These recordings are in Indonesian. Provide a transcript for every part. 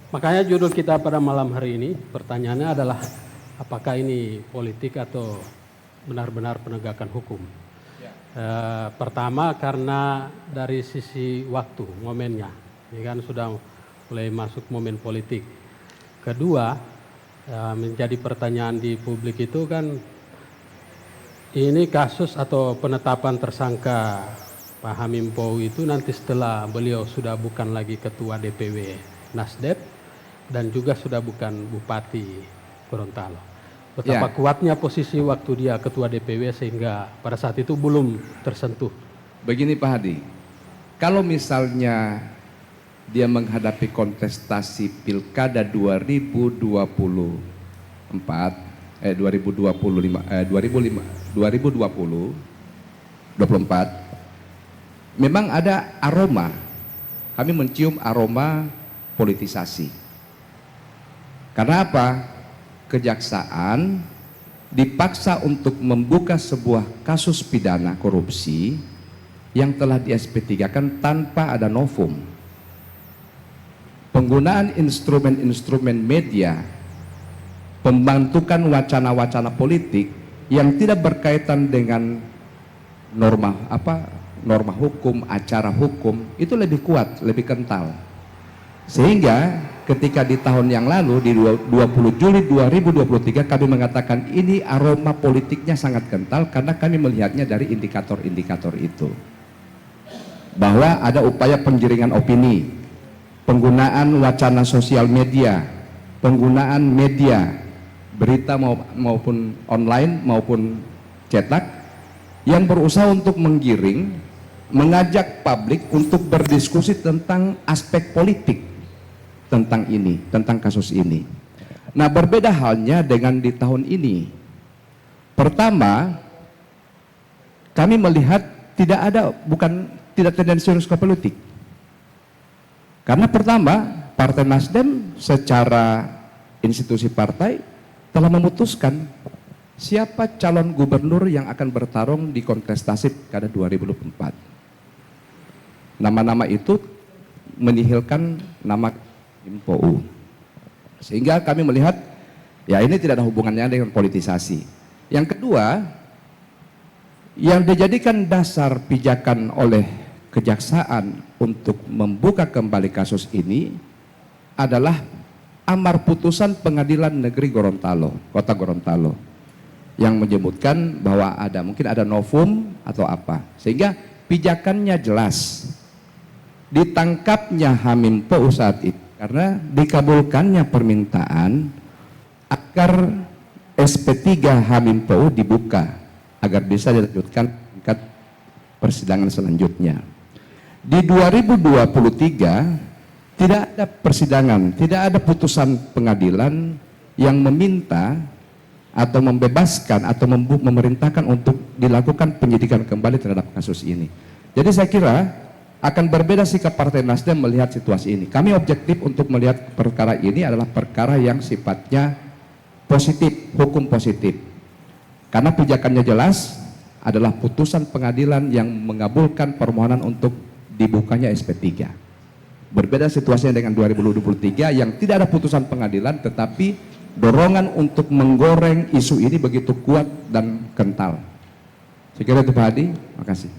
Makanya judul kita pada malam hari ini, pertanyaannya adalah apakah ini politik atau benar-benar penegakan hukum. Pertama karena dari sisi waktu, momennya, ini kan sudah mulai masuk momen politik. Kedua, menjadi pertanyaan di publik itu kan, ini kasus atau penetapan tersangka Pak Hamim Pou itu nanti setelah beliau sudah bukan lagi ketua DPW Nasdem dan juga sudah bukan Bupati Gorontalo. Betapa kuatnya posisi waktu dia ketua DPW sehingga pada saat itu belum tersentuh. Begini Pak Hadi, kalau misalnya dia menghadapi kontestasi Pilkada 2024, memang ada aroma, kami mencium aroma politisasi. Karena apa? Kejaksaan dipaksa untuk membuka sebuah kasus pidana korupsi yang telah di SP3-kan tanpa ada novum. Penggunaan instrumen-instrumen media, pembentukan wacana-wacana politik yang tidak berkaitan dengan norma hukum, acara hukum, itu lebih kuat, lebih kental. Sehingga ketika di tahun yang lalu di 20 Juli 2023 kami mengatakan ini aroma politiknya sangat kental karena kami melihatnya dari indikator-indikator itu. Bahwa ada upaya penjaringan opini, penggunaan wacana sosial media, penggunaan media, berita maupun online maupun cetak yang berusaha untuk menggiring, mengajak publik untuk berdiskusi tentang aspek politik tentang ini, tentang kasus ini. Nah, berbeda halnya dengan di tahun ini. Pertama, kami melihat tidak tendensius ke politik. Karena pertama, Partai Nasdem secara institusi partai telah memutuskan siapa calon gubernur yang akan bertarung di kontestasi Pilkada 2024. Nama-nama itu menihilkan nama Pou. Sehingga kami melihat ya ini tidak ada hubungannya dengan politisasi. Yang kedua, yang dijadikan dasar pijakan oleh kejaksaan untuk membuka kembali kasus ini adalah amar putusan Pengadilan Negeri Gorontalo, Kota Gorontalo, yang menyebutkan bahwa mungkin ada novum atau apa, sehingga pijakannya jelas. Ditangkapnya Hamim Pou saat itu karena dikabulkannya permintaan agar SP3 Hamim Pou dibuka agar bisa dilanjutkan tingkat persidangan selanjutnya. Di 2023 tidak ada persidangan, tidak ada putusan pengadilan yang meminta atau membebaskan atau memerintahkan untuk dilakukan penyidikan kembali terhadap kasus ini. Jadi saya kira akan berbeda sikap Partai Nasdem melihat situasi ini. Kami objektif untuk melihat perkara ini adalah perkara yang sifatnya positif, hukum positif. Karena pijakannya jelas adalah putusan pengadilan yang mengabulkan permohonan untuk dibukanya SP3. Berbeda situasinya dengan 2023 yang tidak ada putusan pengadilan tetapi dorongan untuk menggoreng isu ini begitu kuat dan kental. Saya kira itu Pak Hadi, makasih.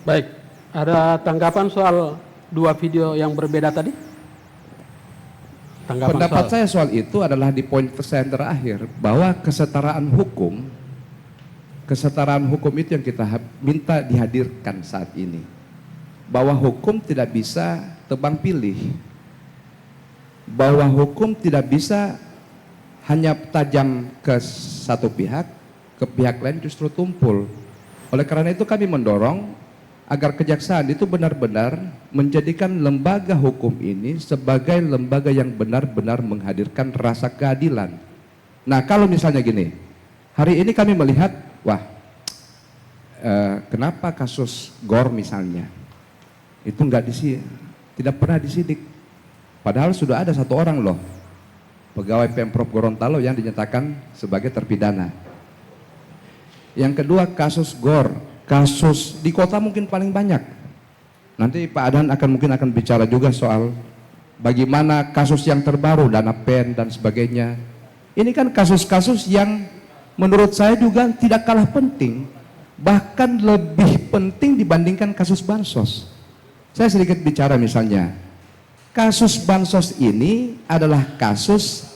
Baik, ada tanggapan soal dua video yang berbeda tadi? Pendapat saya soal itu adalah di poin saya terakhir bahwa kesetaraan hukum itu yang kita minta dihadirkan saat ini. Bahwa hukum tidak bisa tebang pilih. Bahwa hukum tidak bisa hanya tajam ke satu pihak, ke pihak lain justru tumpul. Oleh karena itu kami mendorong agar kejaksaan itu benar-benar menjadikan lembaga hukum ini sebagai lembaga yang benar-benar menghadirkan rasa keadilan. Nah, kalau misalnya gini, hari ini kami melihat, kenapa kasus GOR misalnya, itu tidak pernah disidik. Padahal sudah ada satu orang loh, pegawai Pemprov Gorontalo yang dinyatakan sebagai terpidana. Yang kedua kasus GOR, kasus di kota mungkin paling banyak. Nanti Pak Adan mungkin akan bicara juga soal bagaimana kasus yang terbaru, dana pen dan sebagainya. Ini kan kasus-kasus yang menurut saya juga tidak kalah penting, bahkan lebih penting dibandingkan kasus bansos. Saya sedikit bicara misalnya, kasus bansos ini adalah kasus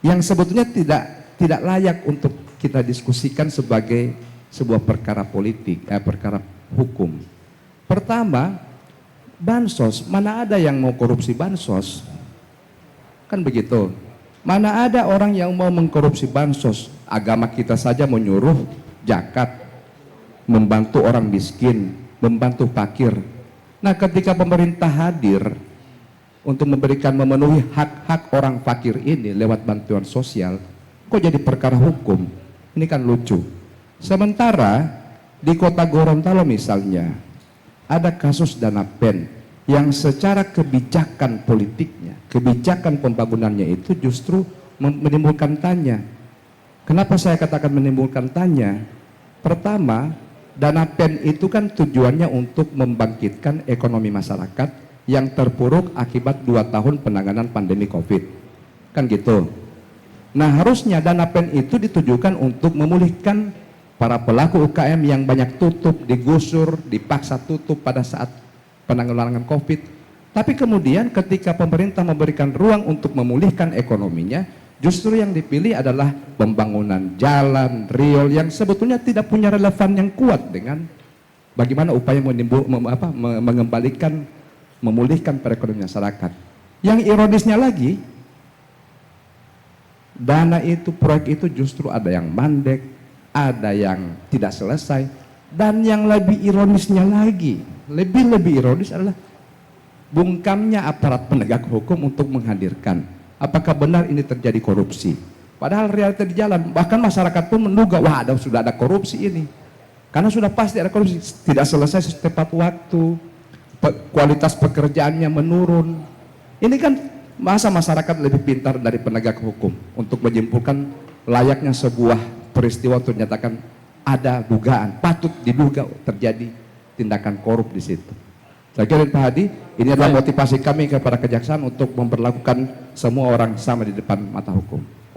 yang sebetulnya tidak layak untuk kita diskusikan sebagai sebuah perkara politik, perkara hukum. Pertama, bansos, mana ada yang mau korupsi bansos? Kan begitu. Mana ada orang yang mau mengkorupsi bansos? Agama kita saja menyuruh zakat, membantu orang miskin, membantu fakir. Nah, ketika pemerintah hadir untuk memenuhi hak-hak orang fakir ini lewat bantuan sosial, kok jadi perkara hukum? Ini kan lucu. Sementara di kota Gorontalo misalnya, ada kasus dana pen yang secara kebijakan politiknya, kebijakan pembangunannya itu justru menimbulkan tanya. Kenapa saya katakan menimbulkan tanya? Pertama, dana pen itu kan tujuannya untuk membangkitkan ekonomi masyarakat yang terpuruk akibat 2 tahun penanganan pandemi COVID. Kan gitu. Nah, harusnya dana pen itu ditujukan untuk memulihkan para pelaku UKM yang banyak tutup, digusur, dipaksa tutup pada saat penanggulangan COVID. Tapi kemudian ketika pemerintah memberikan ruang untuk memulihkan ekonominya, justru yang dipilih adalah pembangunan jalan, riol yang sebetulnya tidak punya relevan yang kuat dengan bagaimana upaya mengembalikan, memulihkan perekonomian masyarakat. Yang ironisnya lagi, dana itu, proyek itu justru ada yang mandek, ada yang tidak selesai, dan yang lebih ironisnya lagi, lebih ironis adalah bungkamnya aparat penegak hukum untuk menghadirkan apakah benar ini terjadi korupsi. Padahal realita di jalan, bahkan masyarakat pun menduga, wah sudah ada korupsi ini. Karena sudah pasti ada korupsi, tidak selesai tepat waktu, kualitas pekerjaannya menurun. Ini kan masa masyarakat lebih pintar dari penegak hukum untuk menyimpulkan layaknya sebuah peristiwa untuk menyatakan ada dugaan, patut diduga terjadi tindakan korup di situ. Saya kira Pak Hadi, ini adalah motivasi kami kepada kejaksaan untuk memperlakukan semua orang sama di depan mata hukum.